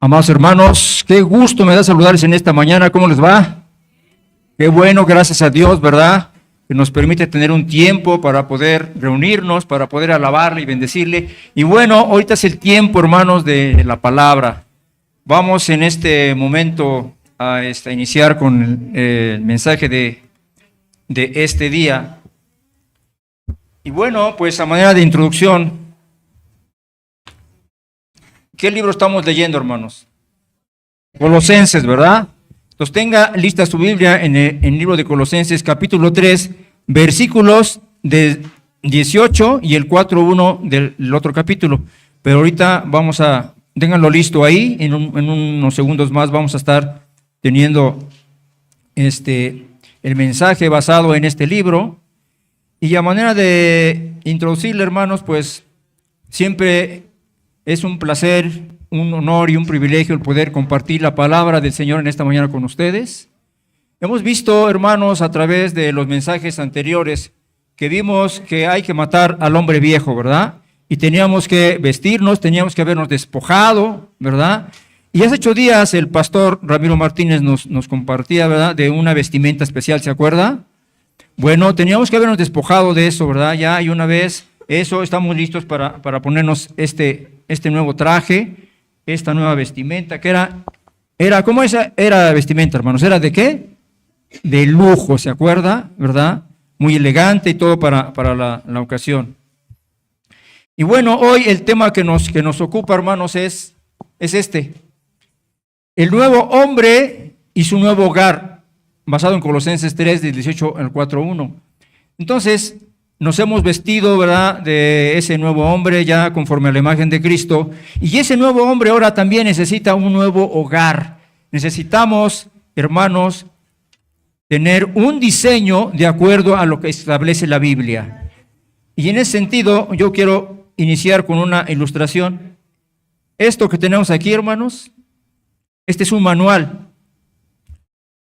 Amados hermanos, qué gusto me da saludarles en esta mañana. ¿Cómo les va? Qué bueno, gracias a Dios, ¿verdad? Que nos permite tener un tiempo para poder reunirnos, para poder alabarle y bendecirle. Y bueno, ahorita es el tiempo, hermanos, de la palabra. Vamos en este momento a iniciar con el mensaje de este día. Y bueno, pues a manera de introducción, ¿qué libro estamos leyendo, hermanos? Colosenses, ¿verdad? Entonces tenga lista su Biblia en el libro de Colosenses, capítulo 3, versículos de 18 y el 4:1 del otro capítulo. Pero ahorita ténganlo listo ahí, en unos segundos más vamos a estar teniendo el mensaje basado en este libro. Y a manera de introducirle, hermanos, pues siempre es un placer, un honor y un privilegio el poder compartir la palabra del Señor en esta mañana con ustedes. Hemos visto, hermanos, a través de los mensajes anteriores, que vimos que hay que matar al hombre viejo, ¿verdad? Y teníamos que vestirnos, teníamos que habernos despojado, ¿verdad? Y hace 8 días el pastor Ramiro Martínez nos compartía, ¿verdad?, de una vestimenta especial, ¿se acuerda? Bueno, teníamos que habernos despojado de eso, ¿verdad? Ya, y una vez eso, estamos listos para ponernos este nuevo traje, esta nueva vestimenta, que era ¿cómo era vestimenta, hermanos? ¿Era de qué? De lujo, ¿se acuerda? ¿Verdad? Muy elegante y todo para la ocasión. Y bueno, hoy el tema que nos ocupa, hermanos, es este. El nuevo hombre y su nuevo hogar, basado en Colosenses 3, del 18 al 4:1. Entonces, nos hemos vestido, ¿verdad?, de ese nuevo hombre ya conforme a la imagen de Cristo. Y ese nuevo hombre ahora también necesita un nuevo hogar. Necesitamos, hermanos, tener un diseño de acuerdo a lo que establece la Biblia. Y en ese sentido, yo quiero iniciar con una ilustración. Esto que tenemos aquí, hermanos, este es un manual.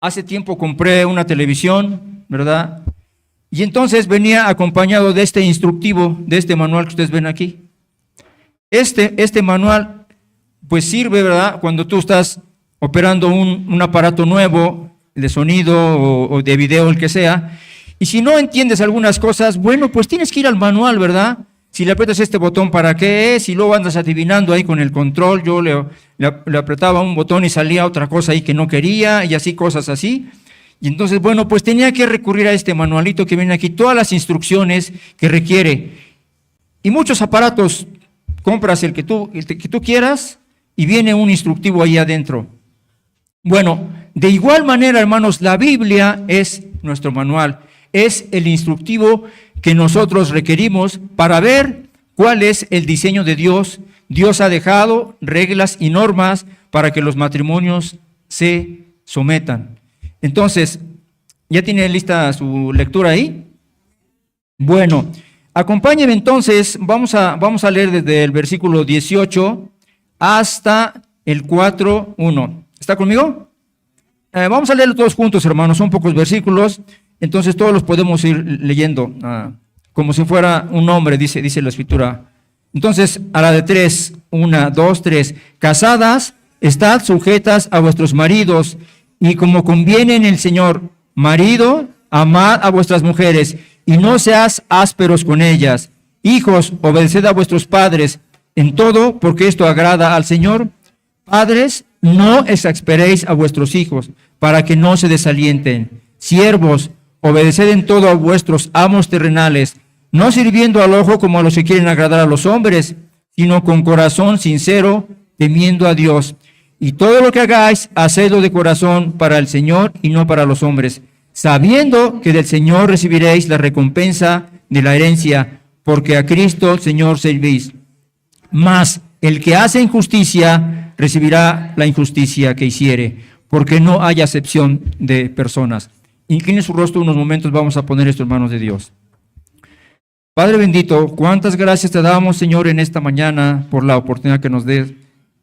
Hace tiempo compré una televisión, ¿verdad?, y entonces venía acompañado de este instructivo, de este manual que ustedes ven aquí. Este manual pues sirve, ¿verdad?, cuando tú estás operando un aparato nuevo de sonido o de video, el que sea, y si no entiendes algunas cosas, bueno, pues tienes que ir al manual, ¿verdad? Si le aprietas este botón, ¿para qué es? Y luego andas adivinando ahí con el control. Yo le apretaba un botón y salía otra cosa ahí que no quería, y así, cosas así. Y entonces, bueno, pues tenía que recurrir a este manualito que viene aquí, todas las instrucciones que requiere. Y muchos aparatos, compras el que tú quieras y viene un instructivo ahí adentro. Bueno, de igual manera, hermanos, la Biblia es nuestro manual, es el instructivo que nosotros requerimos para ver cuál es el diseño de Dios. Dios ha dejado reglas y normas para que los matrimonios se sometan. Entonces, ¿ya tiene lista su lectura ahí? Bueno, acompáñenme entonces, vamos a leer desde el versículo 18 hasta el 4:1. ¿Está conmigo? Vamos a leerlo todos juntos, hermanos, son pocos versículos, entonces todos los podemos ir leyendo, como si fuera un hombre, dice la Escritura. Entonces, a la de 3, 1, 2, 3. Casadas, estad sujetas a vuestros maridos, y como conviene en el Señor. Marido, amad a vuestras mujeres, y no seas ásperos con ellas. Hijos, obedeced a vuestros padres en todo, porque esto agrada al Señor. Padres, no exasperéis a vuestros hijos, para que no se desalienten. Siervos, obedeced en todo a vuestros amos terrenales, no sirviendo al ojo como a los que quieren agradar a los hombres, sino con corazón sincero, temiendo a Dios. Y todo lo que hagáis, hacedlo de corazón para el Señor y no para los hombres, sabiendo que del Señor recibiréis la recompensa de la herencia, porque a Cristo Señor servís. Mas el que hace injusticia recibirá la injusticia que hiciere, porque no hay acepción de personas. Incline su rostro unos momentos, vamos a poner esto en manos de Dios. Padre bendito, cuántas gracias te damos, Señor, en esta mañana por la oportunidad que nos des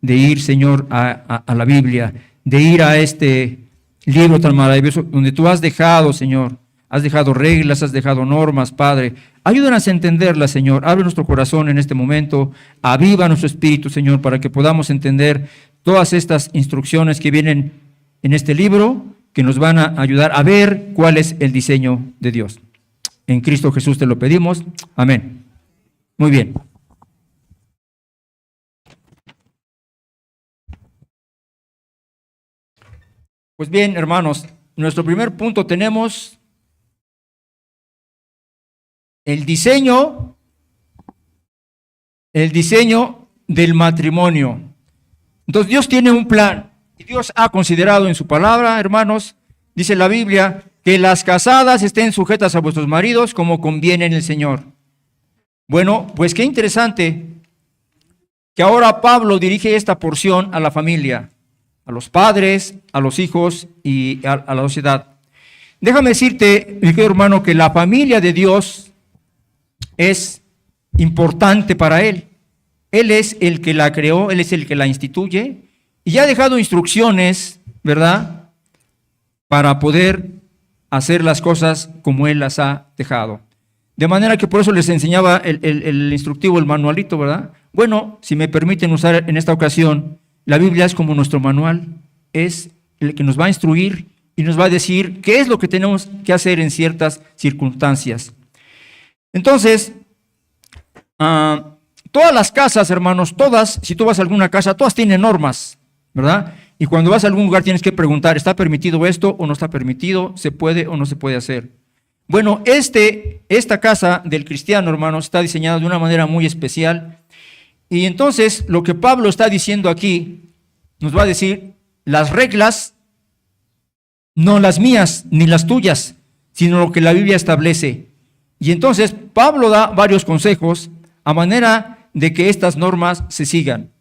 de ir, Señor, a la Biblia, de ir a este libro tan maravilloso, donde tú has dejado, Señor, has dejado reglas, has dejado normas, Padre. Ayúdanos a entenderlas, Señor. Abre nuestro corazón en este momento, aviva nuestro espíritu, Señor, para que podamos entender todas estas instrucciones que vienen en este libro, que nos van a ayudar a ver cuál es el diseño de Dios. En Cristo Jesús te lo pedimos. Amén. Muy bien. Pues bien, hermanos, nuestro primer punto tenemos el diseño del matrimonio. Entonces Dios tiene un plan y Dios ha considerado en su palabra, hermanos, dice la Biblia, que las casadas estén sujetas a vuestros maridos como conviene en el Señor. Bueno, pues qué interesante que ahora Pablo dirige esta porción a la familia, a los padres, a los hijos y a la sociedad. Déjame decirte, mi querido hermano, que la familia de Dios es importante para Él. Él es el que la creó, Él es el que la instituye y ha dejado instrucciones, ¿verdad?, para poder hacer las cosas como Él las ha dejado. De manera que por eso les enseñaba el instructivo, el manualito, ¿verdad? Bueno, si me permiten usar en esta ocasión, la Biblia es como nuestro manual, es el que nos va a instruir y nos va a decir qué es lo que tenemos que hacer en ciertas circunstancias. Entonces, todas las casas, hermanos, todas, si tú vas a alguna casa, todas tienen normas, ¿verdad? Y cuando vas a algún lugar tienes que preguntar, ¿está permitido esto o no está permitido? ¿Se puede o no se puede hacer? Bueno, esta casa del cristiano, hermanos, está diseñada de una manera muy especial. Y entonces, lo que Pablo está diciendo aquí, nos va a decir, las reglas, no las mías ni las tuyas, sino lo que la Biblia establece. Y entonces, Pablo da varios consejos a manera de que estas normas se sigan.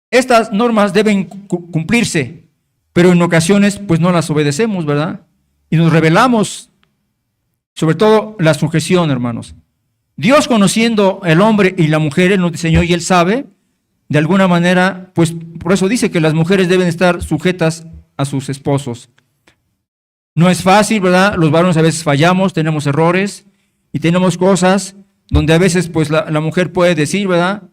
Estas normas deben cumplirse, pero en ocasiones, pues no las obedecemos, ¿verdad? Y nos rebelamos, sobre todo la sujeción, hermanos. Dios, conociendo el hombre y la mujer, Él nos diseñó y Él sabe, de alguna manera, pues por eso dice que las mujeres deben estar sujetas a sus esposos. No es fácil, ¿verdad? Los varones a veces fallamos, tenemos errores y tenemos cosas donde a veces pues la mujer puede decir, ¿verdad?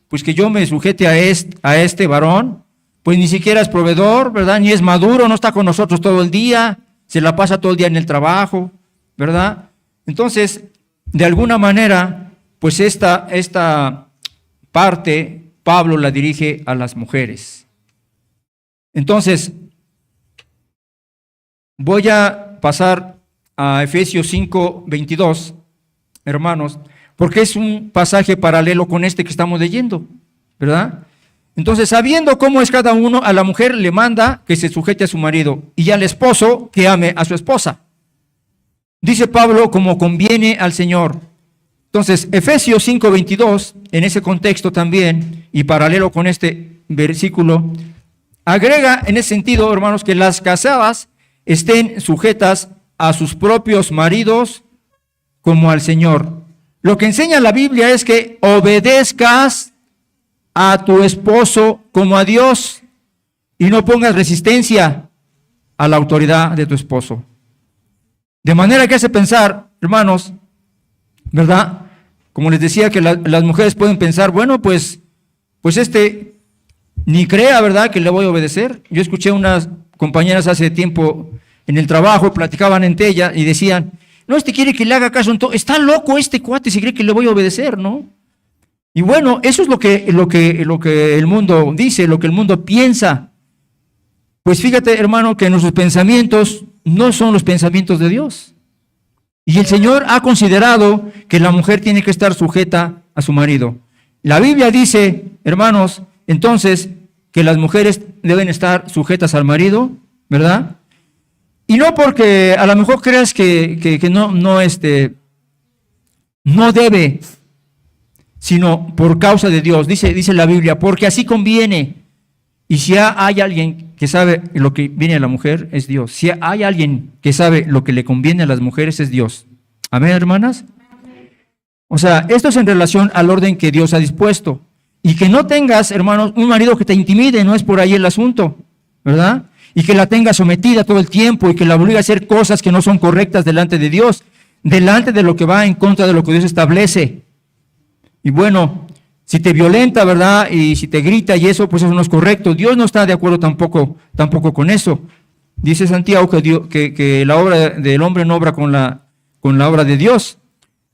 Pues que yo me sujete a este varón, pues ni siquiera es proveedor, ¿verdad? Ni es maduro, no está con nosotros todo el día, se la pasa todo el día en el trabajo, ¿verdad? Entonces, de alguna manera, pues esta parte Pablo la dirige a las mujeres. Entonces, voy a pasar a Efesios 5:22, hermanos, porque es un pasaje paralelo con este que estamos leyendo, ¿verdad? Entonces, sabiendo cómo es cada uno, a la mujer le manda que se sujete a su marido y al esposo que ame a su esposa. Dice Pablo, como conviene al Señor. Entonces, Efesios 5:22, en ese contexto también, y paralelo con este versículo, agrega en ese sentido, hermanos, que las casadas estén sujetas a sus propios maridos como al Señor. Lo que enseña la Biblia es que obedezcas a tu esposo como a Dios y no pongas resistencia a la autoridad de tu esposo. De manera que hace pensar, hermanos, ¿verdad? Como les decía, que las mujeres pueden pensar, bueno, pues ni crea, ¿verdad?, que le voy a obedecer. Yo escuché unas compañeras hace tiempo en el trabajo, platicaban entre ellas y decían, no, quiere que le haga caso en todo, está loco este cuate si cree que le voy a obedecer, ¿no? Y bueno, eso es lo que el mundo dice, lo que el mundo piensa. Pues fíjate, hermano, que nuestros pensamientos no son los pensamientos de Dios. Y el Señor ha considerado que la mujer tiene que estar sujeta a su marido. La Biblia dice, hermanos, entonces, que las mujeres deben estar sujetas al marido, ¿verdad? Y no porque a lo mejor creas que no debe, sino por causa de Dios. Dice la Biblia, porque así conviene. Y si hay alguien que sabe lo que viene a la mujer, es Dios. Si hay alguien que sabe lo que le conviene a las mujeres, es Dios. Amén, hermanas. O sea, esto es en relación al orden que Dios ha dispuesto. Y que no tengas, hermanos, un marido que te intimide, no es por ahí el asunto, ¿verdad? y que la tenga sometida todo el tiempo y que la obligue a hacer cosas que no son correctas delante de Dios, delante de lo que va en contra de lo que Dios establece. Y bueno, si te violenta, ¿verdad? Y si te grita y eso, pues eso no es correcto. Dios no está de acuerdo tampoco con eso. Dice Santiago que la obra del hombre no obra con la obra de Dios.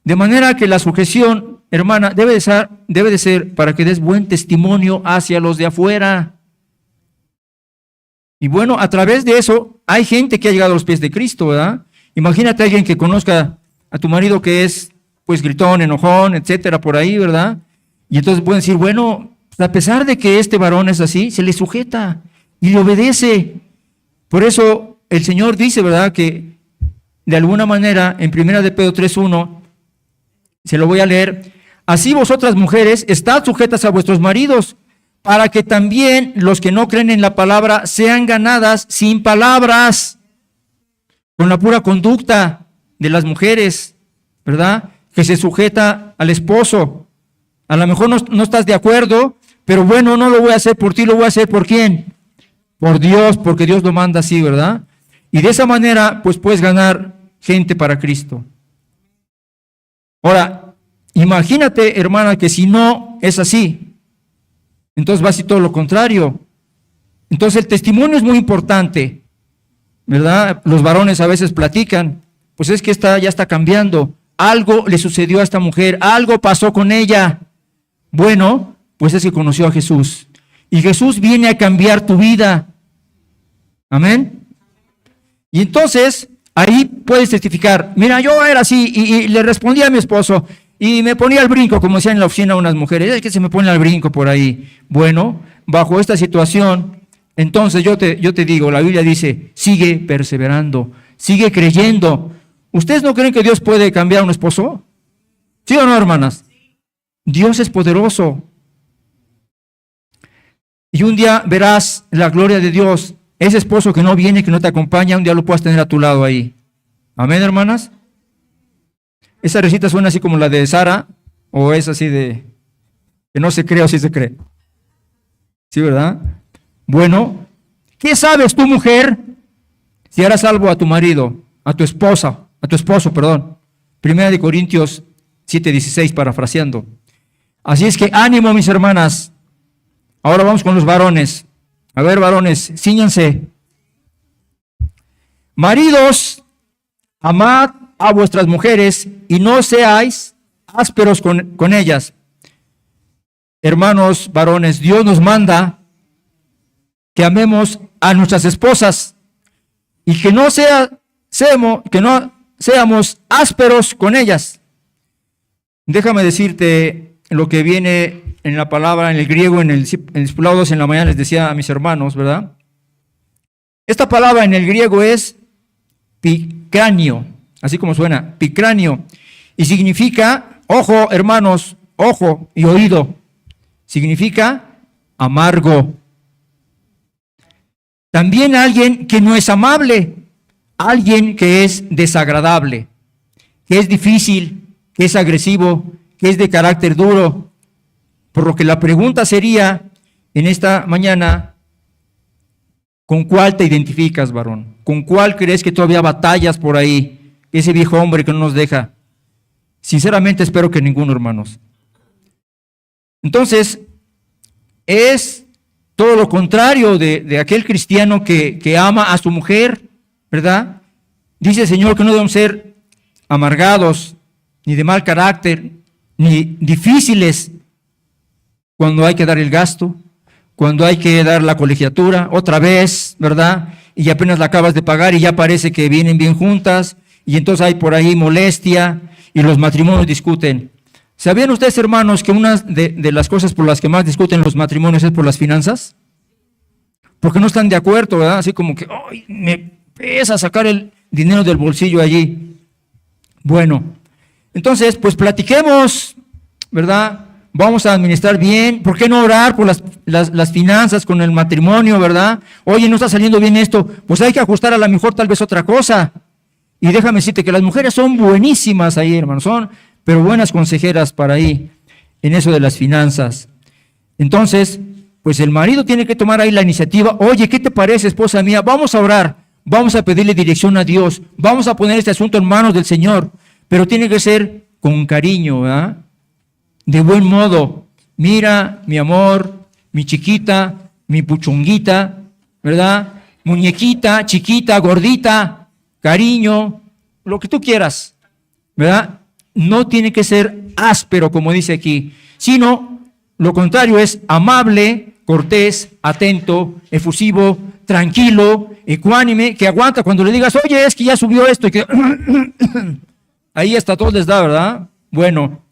De manera que la sujeción, hermana, debe de ser para que des buen testimonio hacia los de afuera. Y bueno, a través de eso hay gente que ha llegado a los pies de Cristo, ¿verdad? Imagínate a alguien que conozca a tu marido que es, pues, gritón, enojón, etcétera, por ahí, ¿verdad? Y entonces pueden decir, bueno, a pesar de que este varón es así, se le sujeta y le obedece. Por eso el Señor dice, ¿verdad?, que de alguna manera en 1 de Pedro 3:1, se lo voy a leer, así vosotras mujeres, estad sujetas a vuestros maridos, para que también los que no creen en la palabra sean ganadas sin palabras, con la pura conducta de las mujeres, ¿verdad?, que se sujeta al esposo. A lo mejor no estás de acuerdo, pero bueno, no lo voy a hacer por ti, lo voy a hacer ¿por quién? Por Dios, porque Dios lo manda así, ¿verdad? Y de esa manera, pues puedes ganar gente para Cristo. Ahora, imagínate, hermana, que si no es así, entonces va a ser todo lo contrario. Entonces el testimonio es muy importante, ¿verdad? Los varones a veces platican, pues es que ya está cambiando, algo le sucedió a esta mujer, algo pasó con ella. Bueno, pues es que conoció a Jesús. Y Jesús viene a cambiar tu vida. Amén. Y entonces, ahí puedes testificar, mira, yo era así, y le respondí a mi esposo, y me ponía al brinco, como decían en la oficina unas mujeres, es que se me pone al brinco por ahí. Bueno, bajo esta situación, entonces yo te digo, la Biblia dice, sigue perseverando, sigue creyendo. ¿Ustedes no creen que Dios puede cambiar a un esposo? ¿Sí o no, hermanas? Dios es poderoso. Y un día verás la gloria de Dios. Ese esposo que no viene, que no te acompaña, un día lo puedas tener a tu lado ahí. Amén, hermanas. Esa recita suena así como la de Sara, o es así de que no se cree o sí se cree. ¿Sí, verdad? Bueno, ¿qué sabes tú, mujer, si harás salvo a tu marido, a tu esposo, perdón? 1 Corintios 7:16, parafraseando. Así es que ánimo, mis hermanas. Ahora vamos con los varones. A ver, varones, cíñanse. Maridos, amad a vuestras mujeres y no seáis ásperos con ellas. Hermanos, varones, Dios nos manda que amemos a nuestras esposas y que no seamos ásperos con ellas. Déjame decirte lo que viene en la palabra, en el griego, en el discipulado 2 en la mañana les decía a mis hermanos, ¿verdad? Esta palabra en el griego es picranio, así como suena, picranio, y significa, ojo, hermanos, ojo y oído, significa amargo. También alguien que no es amable, alguien que es desagradable, que es difícil, que es agresivo, que es de carácter duro. Por lo que la pregunta sería en esta mañana, ¿con cuál te identificas, varón? ¿Con cuál crees que todavía batallas por ahí? Ese viejo hombre que no nos deja. Sinceramente espero que ninguno, hermanos. Entonces, es todo lo contrario de aquel cristiano que ama a su mujer, ¿verdad? Dice el Señor que no debemos ser amargados, ni de mal carácter, ni difíciles cuando hay que dar el gasto, cuando hay que dar la colegiatura, otra vez, ¿verdad? Y apenas la acabas de pagar y ya parece que vienen bien juntas, y entonces hay por ahí molestia, y los matrimonios discuten. ¿Sabían ustedes, hermanos, que una de las cosas por las que más discuten los matrimonios es por las finanzas? Porque no están de acuerdo, ¿verdad? Así como que, ¡ay, me pesa sacar el dinero del bolsillo allí! Bueno, entonces, pues platiquemos, ¿verdad? Vamos a administrar bien. ¿Por qué no orar por las finanzas con el matrimonio, verdad? Oye, no está saliendo bien esto. Pues hay que ajustar a lo mejor tal vez otra cosa. Y déjame decirte que las mujeres son buenísimas ahí, hermanos. Pero buenas consejeras para ahí, en eso de las finanzas. Entonces, pues el marido tiene que tomar ahí la iniciativa. Oye, ¿qué te parece, esposa mía? Vamos a orar, vamos a pedirle dirección a Dios, vamos a poner este asunto en manos del Señor, pero tiene que ser con cariño, ¿verdad? De buen modo. Mira, mi amor, mi chiquita, mi puchunguita, ¿verdad? Muñequita, chiquita, gordita, cariño, lo que tú quieras, ¿verdad? No tiene que ser áspero, como dice aquí, sino lo contrario es amable, cortés, atento, efusivo, tranquilo, ecuánime, que aguanta cuando le digas, oye, es que ya subió esto, y que ahí hasta todos les da, ¿verdad? Bueno,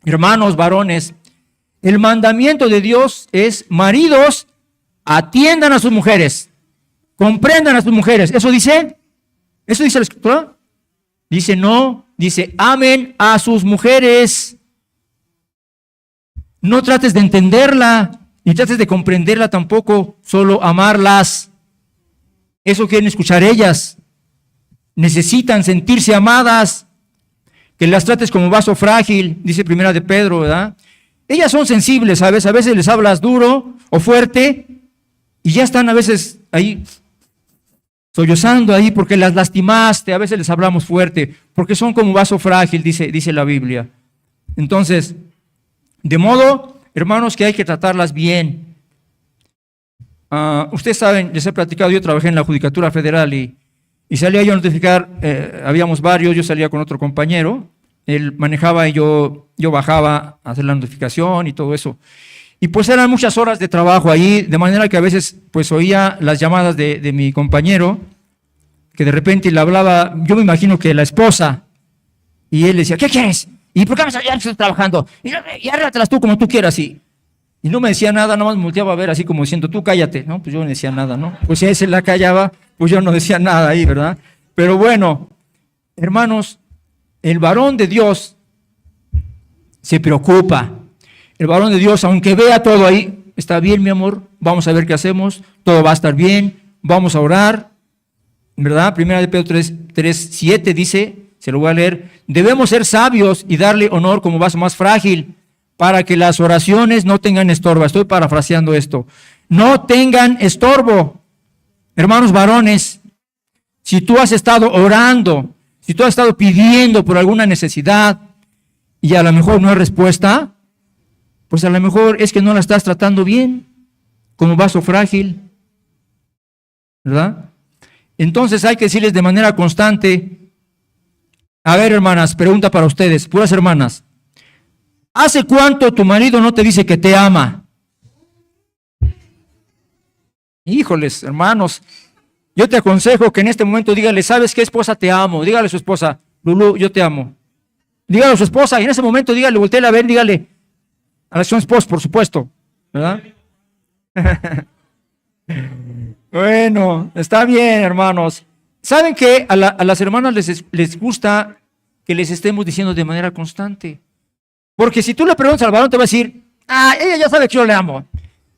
hermanos varones, el mandamiento de Dios es: maridos, atiendan a sus mujeres, comprendan a sus mujeres. ¿Eso dice la Escritura? Dice no, dice amen a sus mujeres. No trates de entenderla, ni trates de comprenderla tampoco, solo amarlas. Eso quieren escuchar ellas. Necesitan sentirse amadas, que las trates como vaso frágil, dice Primera de Pedro, ¿verdad? Ellas son sensibles, ¿sabes? A veces les hablas duro o fuerte y ya están a veces ahí sollozando ahí porque las lastimaste. A veces les hablamos fuerte porque son como vaso frágil, dice la Biblia. Entonces, de modo, hermanos, que hay que tratarlas bien. Ustedes saben, les he platicado, yo trabajé en la Judicatura Federal y salía yo a notificar, habíamos varios, yo salía con otro compañero, él manejaba y yo bajaba a hacer la notificación y todo eso. Y pues eran muchas horas de trabajo ahí, de manera que a veces pues oía las llamadas de mi compañero, que de repente le hablaba, yo me imagino que la esposa, y él decía, ¿qué quieres? ¿Y por qué me estás trabajando? Y arréglatelas tú como tú quieras. Y no me decía nada, nomás me volteaba a ver así como diciendo, tú cállate. No, pues yo no decía nada, ¿no? Pues si él se la callaba, pues yo no decía nada ahí, ¿verdad? Pero bueno, hermanos, el varón de Dios se preocupa. El varón de Dios, aunque vea todo ahí, está bien, mi amor, vamos a ver qué hacemos, todo va a estar bien, vamos a orar, ¿verdad? Primera de Pedro 3:7 dice, se lo voy a leer, debemos ser sabios y darle honor como vaso más frágil, para que las oraciones no tengan estorbo. Estoy parafraseando esto. No tengan estorbo. Hermanos varones, si tú has estado orando, si tú has estado pidiendo por alguna necesidad y a lo mejor no hay respuesta, pues a lo mejor es que no la estás tratando bien, como vaso frágil, ¿verdad? Entonces hay que decirles de manera constante. A ver, hermanas, pregunta para ustedes, puras hermanas. ¿Hace cuánto tu marido no te dice que te ama? Híjoles, hermanos, yo te aconsejo que en este momento dígale, ¿sabes qué, esposa? Te amo. Dígale a su esposa, Lulú, yo te amo. Dígale a su esposa y en ese momento dígale, voltéale a ver, dígale a su esposa, por supuesto, ¿verdad? Bueno, está bien, hermanos. ¿Saben qué? A las hermanas les gusta que les estemos diciendo de manera constante. Porque si tú le preguntas al varón, te va a decir, ella ya sabe que yo le amo.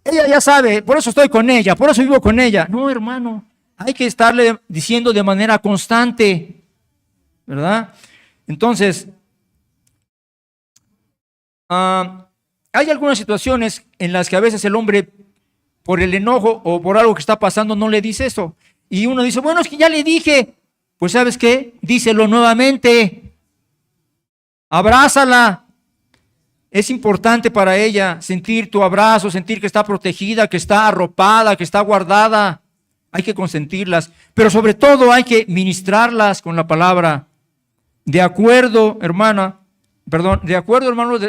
Ella ya sabe, por eso estoy con ella, por eso vivo con ella. No, hermano, hay que estarle diciendo de manera constante, ¿verdad? Entonces, hay algunas situaciones en las que a veces el hombre, por el enojo o por algo que está pasando, no le dice eso. Y uno dice, bueno, es que ya le dije. Pues ¿sabes qué? Díselo nuevamente. Abrázala. Es importante para ella sentir tu abrazo, sentir que está protegida, que está arropada, que está guardada. Hay que consentirlas, pero sobre todo hay que ministrarlas con la palabra. De acuerdo, hermano,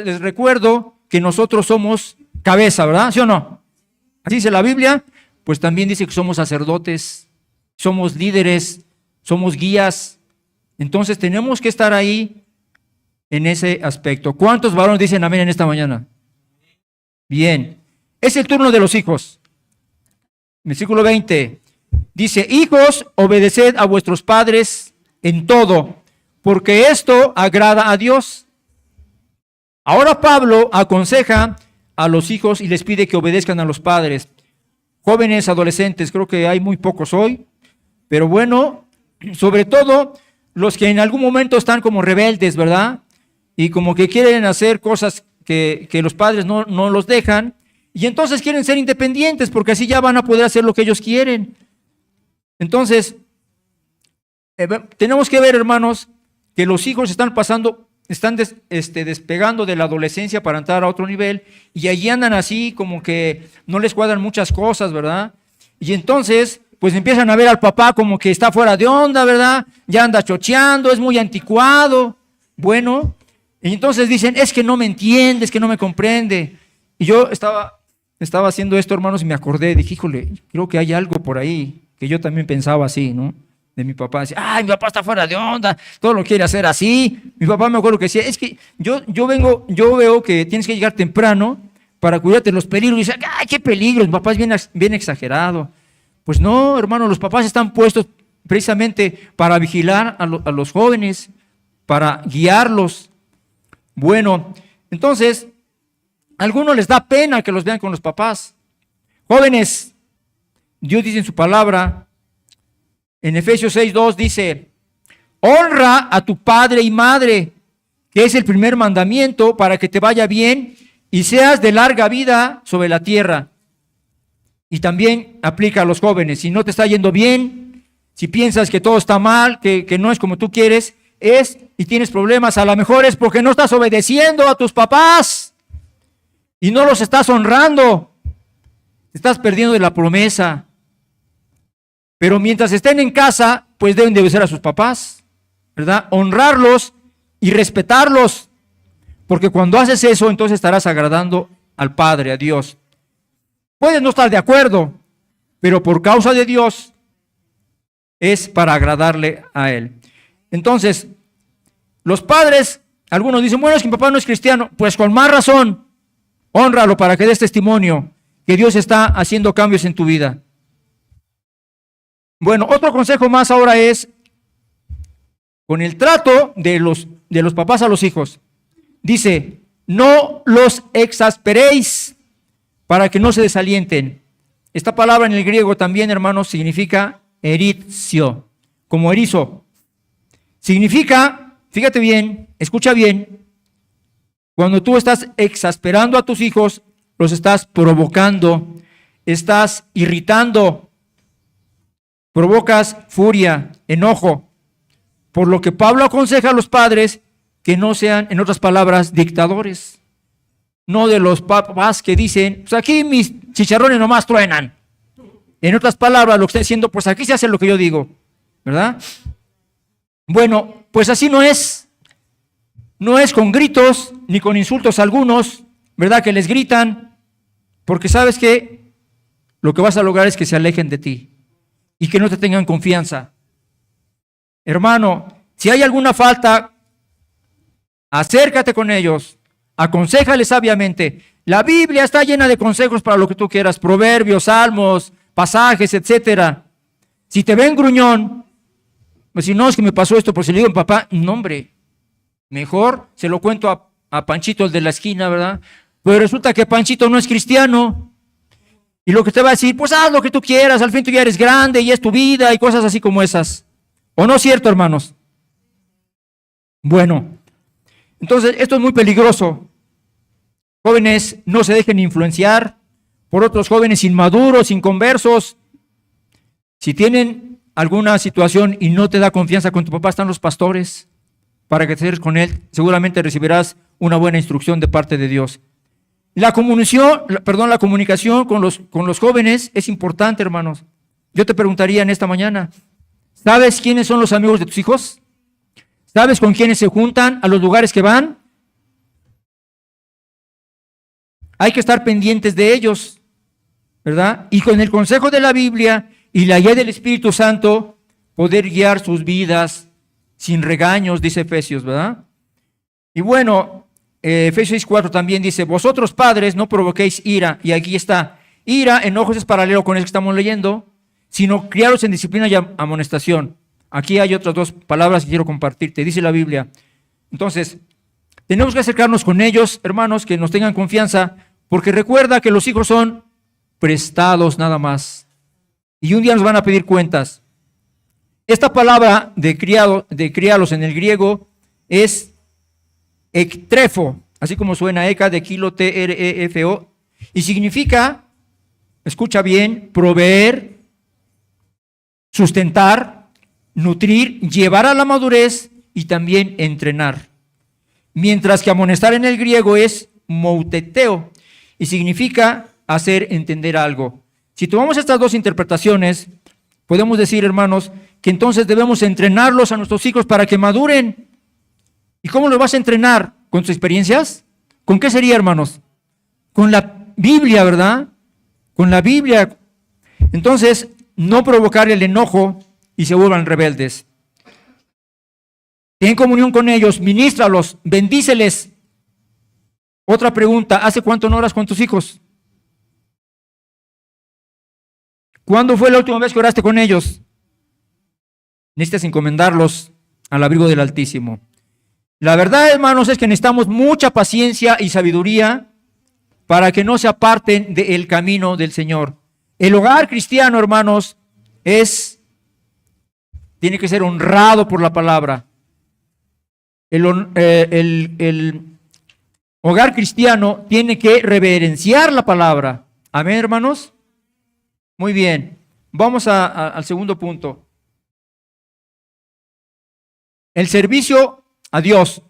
les recuerdo que nosotros somos cabeza, ¿verdad? ¿Sí o no? Así dice la Biblia, pues también dice que somos sacerdotes, somos líderes, somos guías. Entonces tenemos que estar ahí en ese aspecto. ¿Cuántos varones dicen amén en esta mañana? Bien. Es el turno de los hijos. Versículo 20. Dice, hijos, obedeced a vuestros padres en todo, porque esto agrada a Dios. Ahora Pablo aconseja a los hijos y les pide que obedezcan a los padres. Jóvenes, adolescentes, creo que hay muy pocos hoy, pero bueno, sobre todo los que en algún momento están como rebeldes, ¿verdad? Y como que quieren hacer cosas que los padres no los dejan. Y entonces quieren ser independientes porque así ya van a poder hacer lo que ellos quieren. Entonces, tenemos que ver, hermanos, que los hijos están despegando de la adolescencia para entrar a otro nivel, y allí andan así como que no les cuadran muchas cosas, ¿verdad? Y entonces, pues empiezan a ver al papá como que está fuera de onda, ¿verdad? Ya anda chocheando, es muy anticuado. Bueno, y entonces dicen, es que no me entiende, es que no me comprende. Y yo estaba haciendo esto, hermanos, y me acordé, dije, híjole, creo que hay algo por ahí, que yo también pensaba así, ¿no? De mi papá, decía, ay, mi papá está fuera de onda, todo lo quiere hacer así. Mi papá me acuerdo que decía, es que yo veo que tienes que llegar temprano para cuidarte de los peligros. Y dice, ay, qué peligros, mi papá es bien exagerado. Pues no, hermano, los papás están puestos precisamente para vigilar a los jóvenes, para guiarlos. Bueno, entonces, a algunos les da pena que los vean con los papás. Jóvenes, Dios dice en su palabra, en Efesios 6:2 dice, honra a tu padre y madre, que es el primer mandamiento para que te vaya bien y seas de larga vida sobre la tierra. Y también aplica a los jóvenes, si no te está yendo bien, si piensas que todo está mal, que no es como tú quieres, y tienes problemas, a lo mejor es porque no estás obedeciendo a tus papás y no los estás honrando, te estás perdiendo de la promesa. Pero mientras estén en casa, pues deben de obedecer a sus papás, ¿verdad? Honrarlos y respetarlos, porque cuando haces eso, entonces estarás agradando al Padre, a Dios. Puedes no estar de acuerdo, pero por causa de Dios es para agradarle a Él. Entonces, los padres, algunos dicen, bueno, es que mi papá no es cristiano, pues con más razón, hónralo para que des testimonio que Dios está haciendo cambios en tu vida. Bueno, otro consejo más ahora es con el trato de los papás a los hijos. Dice, no los exasperéis para que no se desalienten. Esta palabra en el griego también, hermanos, significa erizio, como erizo. Significa, fíjate bien, escucha bien, cuando tú estás exasperando a tus hijos, los estás provocando, estás irritando, provocas furia, enojo, por lo que Pablo aconseja a los padres que no sean, en otras palabras, dictadores. No de los papás que dicen, pues aquí mis chicharrones nomás truenan. En otras palabras, lo que está diciendo, pues aquí se hace lo que yo digo, ¿verdad? Bueno, pues así no es. No es con gritos ni con insultos algunos, ¿verdad? Que les gritan, porque sabes que lo que vas a lograr es que se alejen de ti y que no te tengan confianza. Hermano, si hay alguna falta, acércate con ellos, aconséjales sabiamente. La Biblia está llena de consejos para lo que tú quieras, proverbios, salmos, pasajes, etcétera. Si te ven gruñón, pues si no, es que me pasó esto, por si le digo papá, no hombre, mejor se lo cuento a Panchito, el de la esquina, ¿verdad? Pero resulta que Panchito no es cristiano. Y lo que te va a decir, pues haz lo que tú quieras, al fin tú ya eres grande y es tu vida y cosas así como esas. ¿O no es cierto, hermanos? Bueno, entonces esto es muy peligroso. Jóvenes, no se dejen influenciar por otros jóvenes inmaduros, inconversos. Si tienen alguna situación y no te da confianza con tu papá, están los pastores para que te acerques con él. Seguramente recibirás una buena instrucción de parte de Dios. La comunicación con los jóvenes es importante, hermanos. Yo te preguntaría en esta mañana, ¿sabes quiénes son los amigos de tus hijos? ¿Sabes con quiénes se juntan, a los lugares que van? Hay que estar pendientes de ellos, ¿verdad? Y con el consejo de la Biblia y la guía del Espíritu Santo, poder guiar sus vidas sin regaños, dice Efesios, ¿verdad? Y bueno, Efesios 6:4 también dice, vosotros padres no provoquéis ira, y aquí está, ira, enojos es paralelo con eso que estamos leyendo, sino criaros en disciplina y amonestación. Aquí hay otras dos palabras que quiero compartirte, dice la Biblia. Entonces, tenemos que acercarnos con ellos, hermanos, que nos tengan confianza, porque recuerda que los hijos son prestados nada más, y un día nos van a pedir cuentas. Esta palabra de criados en el griego es ektrefo, así como suena eka de kilo, trefo, Y significa, escucha bien, proveer, sustentar, nutrir, llevar a la madurez y también entrenar. Mientras que amonestar en el griego es mouteteo y significa hacer entender algo. Si tomamos estas dos interpretaciones, podemos decir, hermanos, que entonces debemos entrenarlos a nuestros hijos para que maduren. ¿Y cómo los vas a entrenar? ¿Con tus experiencias? ¿Con qué sería, hermanos? Con la Biblia, ¿verdad? Con la Biblia. Entonces, no provocar el enojo y se vuelvan rebeldes. Ten comunión con ellos, ministralos, bendíceles. Otra pregunta, ¿hace cuánto no oras con tus hijos? ¿Cuándo fue la última vez que oraste con ellos? Necesitas encomendarlos al abrigo del Altísimo. La verdad, hermanos, es que necesitamos mucha paciencia y sabiduría para que no se aparten del camino del Señor. El hogar cristiano, hermanos, tiene que ser honrado por la palabra. El hogar cristiano tiene que reverenciar la palabra. Amén, hermanos. Muy bien. Vamos al segundo punto. El servicio a Dios.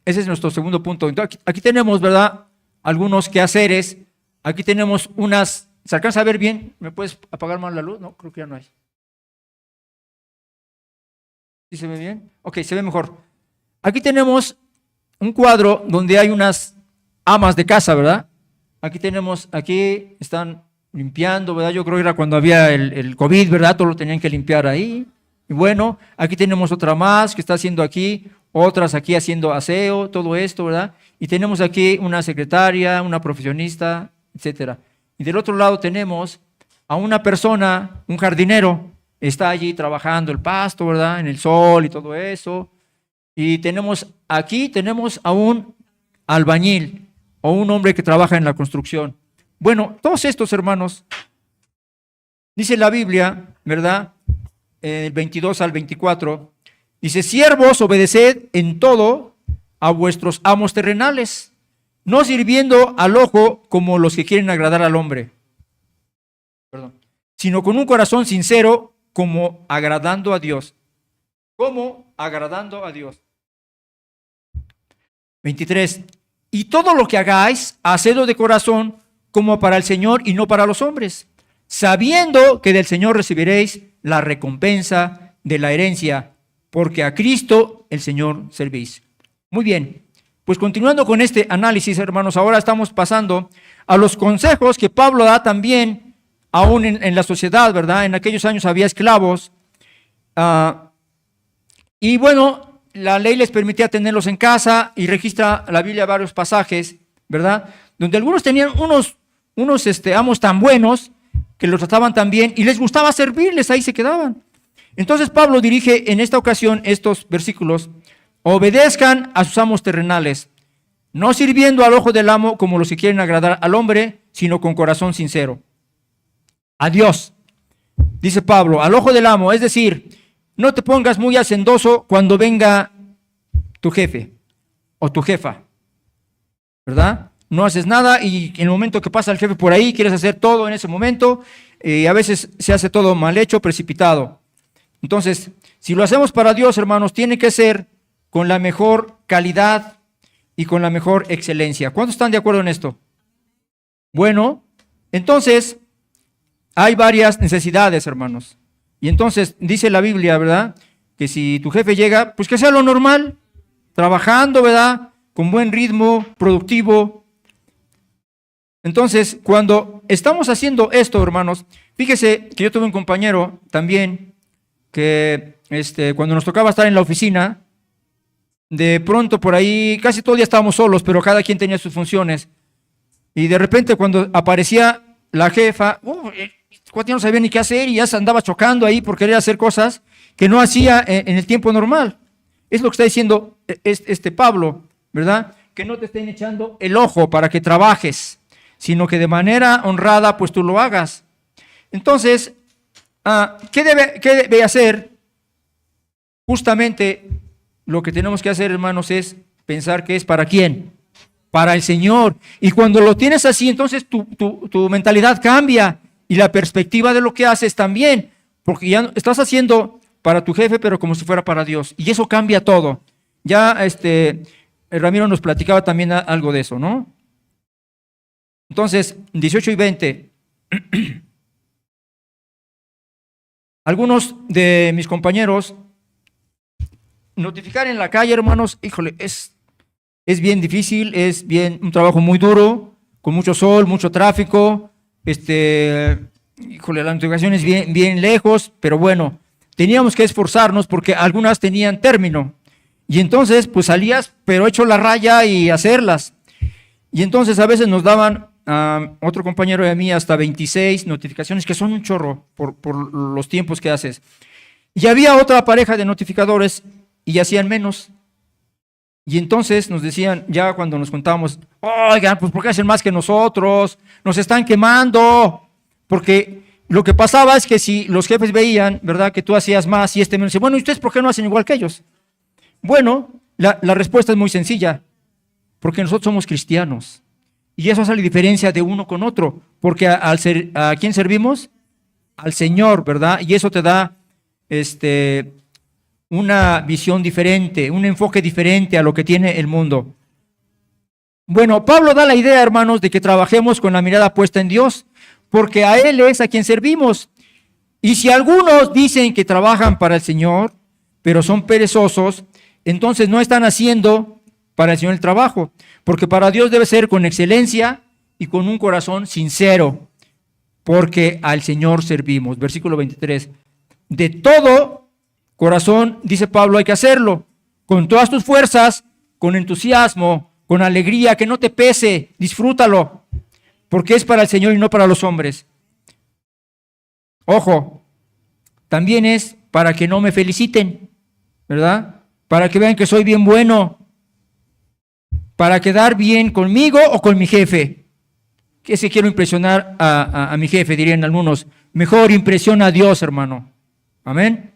Ese es nuestro segundo punto. Entonces, aquí tenemos, ¿verdad?, algunos quehaceres. Aquí tenemos unas. ¿Se alcanza a ver bien? ¿Me puedes apagar más la luz? No, creo que ya no hay. ¿Sí se ve bien? Ok, se ve mejor. Aquí tenemos un cuadro donde hay unas amas de casa, ¿verdad? Aquí están limpiando, ¿verdad? Yo creo que era cuando había el COVID, ¿verdad? Todo lo tenían que limpiar ahí. Y bueno, aquí tenemos otra más que está haciendo aquí, otras aquí haciendo aseo, todo esto, ¿verdad? Y tenemos aquí una secretaria, una profesionista, etcétera. Y del otro lado tenemos a una persona, un jardinero, está allí trabajando el pasto, ¿verdad? En el sol y todo eso. Y tenemos a un albañil o un hombre que trabaja en la construcción. Bueno, todos estos, hermanos, dice la Biblia, ¿verdad? El 22 al 24, dice: siervos, obedeced en todo a vuestros amos terrenales, no sirviendo al ojo como los que quieren agradar al hombre, sino con un corazón sincero, como agradando a Dios. ¿Cómo? Agradando a Dios. 23. Y todo lo que hagáis, hacedlo de corazón, como para el Señor y no para los hombres, sabiendo que del Señor recibiréis la recompensa de la herencia, porque a Cristo el Señor servís. Muy bien, pues continuando con este análisis, hermanos, ahora estamos pasando a los consejos que Pablo da también, aún en la sociedad, ¿verdad? En aquellos años había esclavos, y bueno, la ley les permitía tenerlos en casa, y registra la Biblia varios pasajes, ¿verdad? Donde algunos tenían unos amos tan buenos que los trataban tan bien y les gustaba servirles, ahí se quedaban. Entonces Pablo dirige en esta ocasión estos versículos: obedezcan a sus amos terrenales, no sirviendo al ojo del amo como los que quieren agradar al hombre, sino con corazón sincero. A Dios, dice Pablo, al ojo del amo, es decir, no te pongas muy hacendoso cuando venga tu jefe o tu jefa, ¿verdad? No haces nada y en el momento que pasa el jefe por ahí, quieres hacer todo en ese momento, y a veces se hace todo mal hecho, precipitado. Entonces, si lo hacemos para Dios, hermanos, tiene que ser con la mejor calidad y con la mejor excelencia. ¿Cuántos están de acuerdo en esto? Bueno, entonces, hay varias necesidades, hermanos. Y entonces, dice la Biblia, ¿verdad?, que si tu jefe llega, pues que sea lo normal, trabajando, ¿verdad?, con buen ritmo, productivo. Entonces, cuando estamos haciendo esto, hermanos, fíjese que yo tuve un compañero también que cuando nos tocaba estar en la oficina, de pronto por ahí, casi todo el día estábamos solos, pero cada quien tenía sus funciones. Y de repente cuando aparecía la jefa, cuate no sabía ni qué hacer y ya se andaba chocando ahí por querer hacer cosas que no hacía en el tiempo normal. Es lo que está diciendo Pablo, ¿verdad? Que no te estén echando el ojo para que trabajes, sino que de manera honrada pues tú lo hagas. Entonces, ¿qué debe hacer? Justamente lo que tenemos que hacer, hermanos, es pensar que es para quién. para el Señor. Y cuando lo tienes así, entonces tu mentalidad cambia y la perspectiva de lo que haces también, porque ya no, estás haciendo para tu jefe, pero como si fuera para Dios. Y eso cambia todo. Ya Ramiro nos platicaba también algo de eso, ¿no? Entonces, 18 y 20. Algunos de mis compañeros, notificar en la calle, hermanos, híjole, es bien difícil, es bien un trabajo muy duro, con mucho sol, mucho tráfico, híjole, la notificación es bien lejos, pero bueno, teníamos que esforzarnos porque algunas tenían término. Y entonces, pues salías, pero hecho la raya y hacerlas. Y entonces a veces nos daban otro compañero de mí hasta 26 notificaciones, que son un chorro por los tiempos que haces. Y había otra pareja de notificadores y hacían menos. Y entonces nos decían, ya cuando nos contábamos, oigan, pues ¿por qué hacen más que nosotros? Nos están quemando. Porque lo que pasaba es que si los jefes veían, ¿verdad?, que tú hacías más y menos, bueno, ¿y ustedes por qué no hacen igual que ellos? Bueno, la respuesta es muy sencilla, porque nosotros somos cristianos. Y eso hace la diferencia de uno con otro, porque ¿a quién servimos? Al Señor, ¿verdad? Y eso te da una visión diferente, un enfoque diferente a lo que tiene el mundo. Bueno, Pablo da la idea, hermanos, de que trabajemos con la mirada puesta en Dios, porque a Él es a quien servimos. Y si algunos dicen que trabajan para el Señor, pero son perezosos, entonces no están haciendo para el Señor el trabajo, porque para Dios debe ser con excelencia y con un corazón sincero, porque al Señor servimos. Versículo 23. De todo corazón, dice Pablo, hay que hacerlo, con todas tus fuerzas, con entusiasmo, con alegría, que no te pese, disfrútalo, porque es para el Señor y no para los hombres. Ojo, también es para que no me feliciten, ¿verdad? Para que vean que soy bien bueno, para quedar bien conmigo o con mi jefe. Que si quiero impresionar a mi jefe, dirían algunos, mejor impresiona a Dios, hermano. Amén.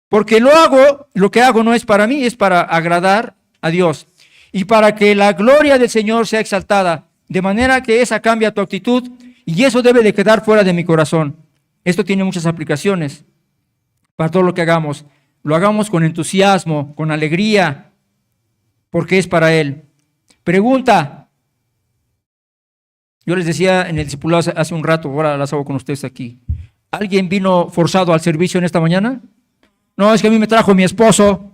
Porque lo que hago no es para mí, es para agradar a Dios. Y para que la gloria del Señor sea exaltada, de manera que esa cambia tu actitud, y eso debe de quedar fuera de mi corazón. Esto tiene muchas aplicaciones para todo lo que hagamos. Lo hagamos con entusiasmo, con alegría, porque es para Él. Pregunta. Yo les decía en el discipulado hace un rato, ahora las hago con ustedes aquí. ¿Alguien vino forzado al servicio en esta mañana? No, es que a mí me trajo mi esposo.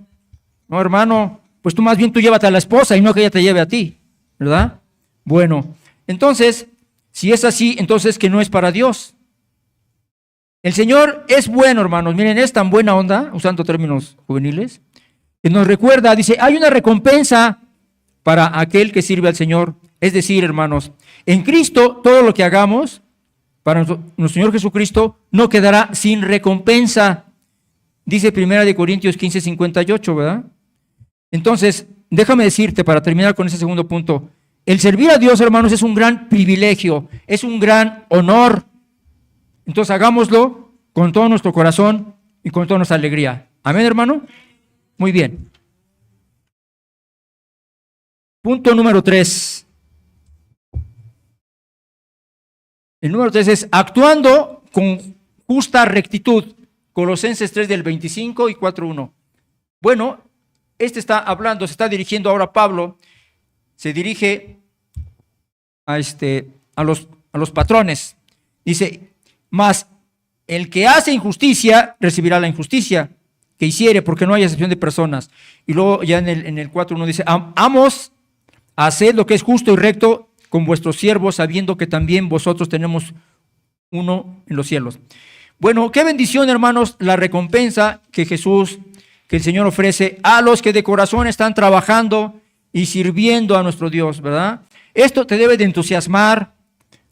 No, hermano, pues tú más bien tú llévate a la esposa y no que ella te lleve a ti, ¿verdad? Bueno, entonces, si es así, entonces que no es para Dios. El Señor es bueno, hermanos. Miren, es tan buena onda, usando términos juveniles, que nos recuerda, dice, hay una recompensa para aquel que sirve al Señor. Es decir, hermanos, en Cristo todo lo que hagamos para nuestro Señor Jesucristo no quedará sin recompensa. Dice 1 Corintios 15:58, ¿verdad? Entonces, déjame decirte para terminar con ese segundo punto, el servir a Dios, hermanos, es un gran privilegio, es un gran honor. Entonces hagámoslo con todo nuestro corazón y con toda nuestra alegría. Amén, hermano. Muy bien. Punto número 3. El número 3 es actuando con justa rectitud. Colosenses 3 del 25 y 4:1. Bueno, está hablando, se está dirigiendo ahora Pablo, se dirige a los patrones. Dice, mas el que hace injusticia recibirá la injusticia que hiciere, porque no hay excepción de personas. Y luego ya en el 4:1 dice, amos, haced lo que es justo y recto con vuestros siervos, sabiendo que también vosotros tenemos uno en los cielos. Bueno, qué bendición, hermanos, la recompensa que el Señor ofrece a los que de corazón están trabajando y sirviendo a nuestro Dios, ¿verdad? Esto te debe de entusiasmar,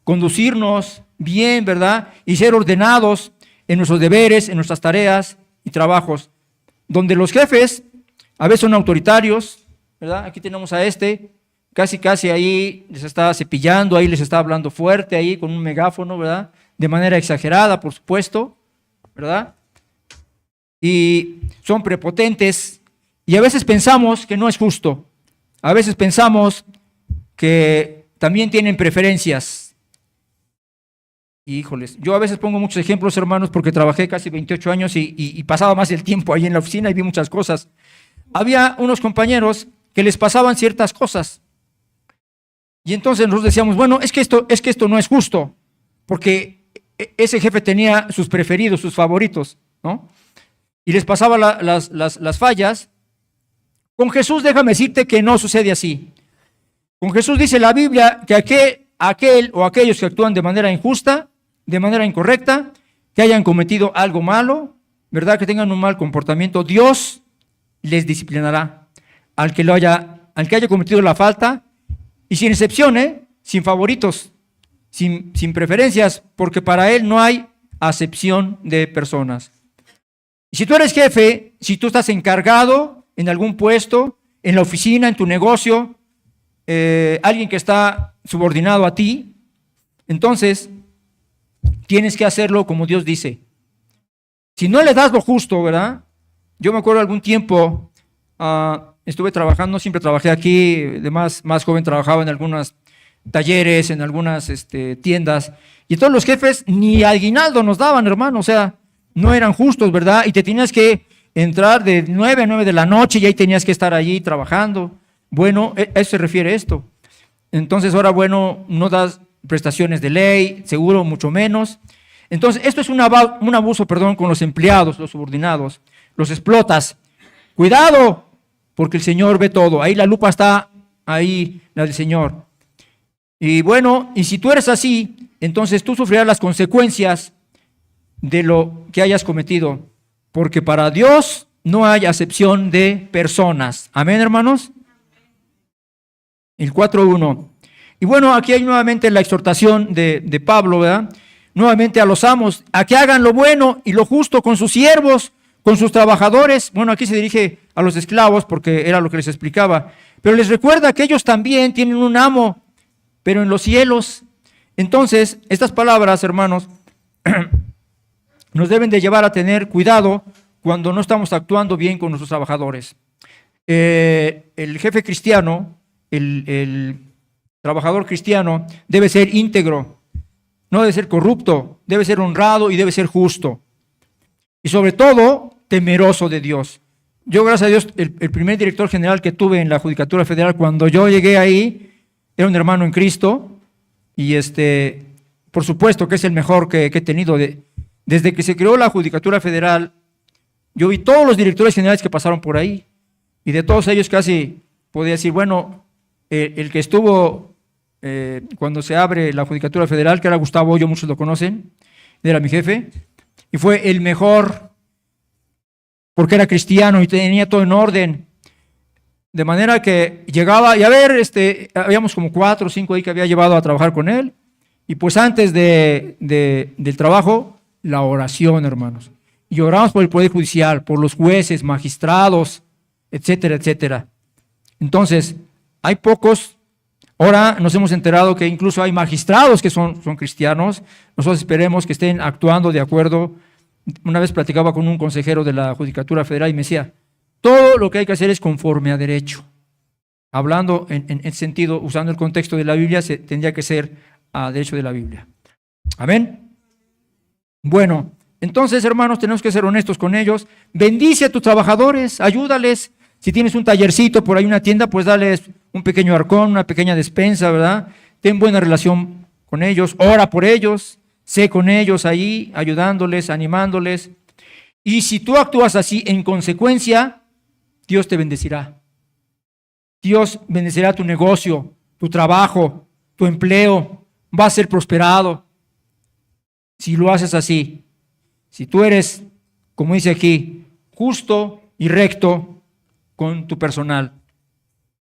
conducirnos bien, ¿verdad? Y ser ordenados en nuestros deberes, en nuestras tareas y trabajos, donde los jefes a veces son autoritarios, ¿verdad? Aquí tenemos a casi ahí les está cepillando, ahí les está hablando fuerte, ahí con un megáfono, ¿verdad? De manera exagerada, por supuesto, ¿verdad? Y son prepotentes y a veces pensamos que no es justo. A veces pensamos que también tienen preferencias. Híjoles, yo a veces pongo muchos ejemplos, hermanos, porque trabajé casi 28 años y pasaba más el tiempo ahí en la oficina y vi muchas cosas. Había unos compañeros que les pasaban ciertas cosas. Y entonces nosotros decíamos, bueno, es que esto no es justo, porque ese jefe tenía sus preferidos, sus favoritos, ¿no? Y les pasaba las fallas. Con Jesús, déjame decirte que no sucede así. Con Jesús dice la Biblia que aquel o aquellos que actúan de manera injusta, de manera incorrecta, que hayan cometido algo malo, ¿verdad? Que tengan un mal comportamiento, Dios les disciplinará al que haya cometido la falta, y sin excepción, sin favoritos, sin preferencias, porque para Él no hay acepción de personas. Y si tú eres jefe, si tú estás encargado en algún puesto, en la oficina, en tu negocio, alguien que está subordinado a ti, entonces tienes que hacerlo como Dios dice. Si no le das lo justo, ¿verdad? Yo me acuerdo algún tiempo, estuve trabajando, siempre trabajé aquí, de más joven trabajaba en algunos talleres, en algunas tiendas, y todos los jefes ni aguinaldo nos daban, hermano, o sea, no eran justos, ¿verdad? Y te tenías que entrar de 9 a 9 de la noche y ahí tenías que estar allí trabajando. Bueno, a eso se refiere esto. Entonces ahora, bueno, no das prestaciones de ley, seguro mucho menos. Entonces, esto es un abuso, con los empleados, los subordinados, los explotas. Cuidado, porque el Señor ve todo. Ahí la lupa está, ahí la del Señor. Y bueno, y si tú eres así, entonces tú sufrirás las consecuencias de lo que hayas cometido, porque para Dios no hay acepción de personas. Amén, hermanos. El 4:1. Y bueno, aquí hay nuevamente la exhortación de Pablo, ¿verdad? Nuevamente a los amos, a que hagan lo bueno y lo justo con sus siervos, con sus trabajadores. Bueno, aquí se dirige a los esclavos porque era lo que les explicaba. Pero les recuerda que ellos también tienen un amo, pero en los cielos. Entonces, estas palabras, hermanos, nos deben de llevar a tener cuidado cuando no estamos actuando bien con nuestros trabajadores. El jefe cristiano, el trabajador cristiano debe ser íntegro, no debe ser corrupto, debe ser honrado y debe ser justo. Y sobre todo, temeroso de Dios. Yo, gracias a Dios, el primer director general que tuve en la Judicatura Federal, cuando yo llegué ahí, era un hermano en Cristo, y por supuesto que es el mejor que he tenido. Desde que se creó la Judicatura Federal, yo vi todos los directores generales que pasaron por ahí, y de todos ellos casi podía decir, bueno, el que estuvo cuando se abre la Judicatura Federal, que era Gustavo Hoyo, muchos lo conocen, era mi jefe, y fue el mejor, porque era cristiano y tenía todo en orden, de manera que llegaba, y a ver, habíamos como 4 o 5 ahí que había llevado a trabajar con él, y pues antes del trabajo, la oración, hermanos, y oramos por el Poder Judicial, por los jueces, magistrados, etcétera, etcétera. Entonces, hay pocos. Ahora nos hemos enterado que incluso hay magistrados que son cristianos. Nosotros esperemos que estén actuando de acuerdo. Una vez platicaba con un consejero de la Judicatura Federal y me decía, todo lo que hay que hacer es conforme a derecho. Hablando en sentido, usando el contexto de la Biblia, tendría que ser a derecho de la Biblia. Amén. Bueno, entonces, hermanos, tenemos que ser honestos con ellos. Bendice a tus trabajadores, ayúdales. Si tienes un tallercito por ahí, una tienda, pues dales un pequeño arcón, una pequeña despensa, ¿verdad? Ten buena relación con ellos, ora por ellos, sé con ellos ahí, ayudándoles, animándoles. Y si tú actúas así, en consecuencia, Dios te bendecirá. Dios bendecirá tu negocio, tu trabajo, tu empleo, va a ser prosperado. Si lo haces así, si tú eres, como dice aquí, justo y recto con tu personal,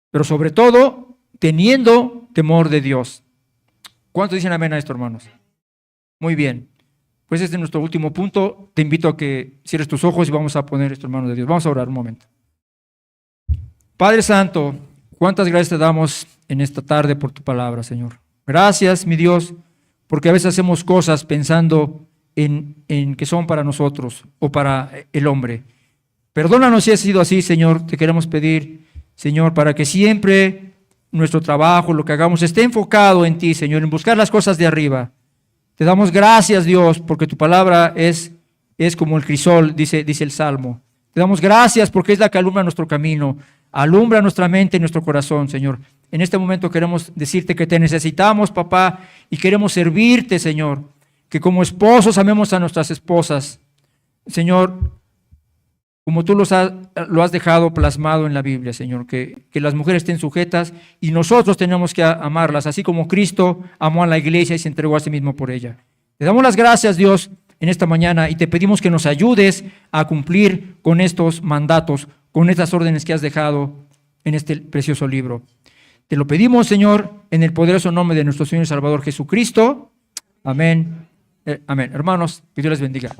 pero sobre todo teniendo temor de Dios. ¿Cuántos dicen amén a esto, hermanos? Muy bien, pues este es nuestro último punto. Te invito a que cierres tus ojos y vamos a poner esto en manos de Dios. Vamos a orar un momento. Padre Santo, cuántas gracias te damos en esta tarde por tu palabra, Señor. Gracias, mi Dios, porque a veces hacemos cosas pensando en que son para nosotros o para el hombre. Perdónanos si ha sido así, Señor. Te queremos pedir, Señor, para que siempre nuestro trabajo, lo que hagamos, esté enfocado en ti, Señor, en buscar las cosas de arriba. Te damos gracias, Dios, porque tu palabra es como el crisol, dice el Salmo. Te damos gracias porque es la que alumbra nuestro camino, alumbra nuestra mente y nuestro corazón, Señor. En este momento queremos decirte que te necesitamos, papá, y queremos servirte, Señor. Que como esposos amemos a nuestras esposas, Señor, como tú lo has dejado plasmado en la Biblia, Señor, que las mujeres estén sujetas y nosotros tenemos que amarlas, así como Cristo amó a la iglesia y se entregó a sí mismo por ella. Te damos las gracias, Dios, en esta mañana y te pedimos que nos ayudes a cumplir con estos mandatos, con estas órdenes que has dejado en este precioso libro. Te lo pedimos, Señor, en el poderoso nombre de nuestro Señor y Salvador Jesucristo. Amén. Amén. Hermanos, que Dios les bendiga.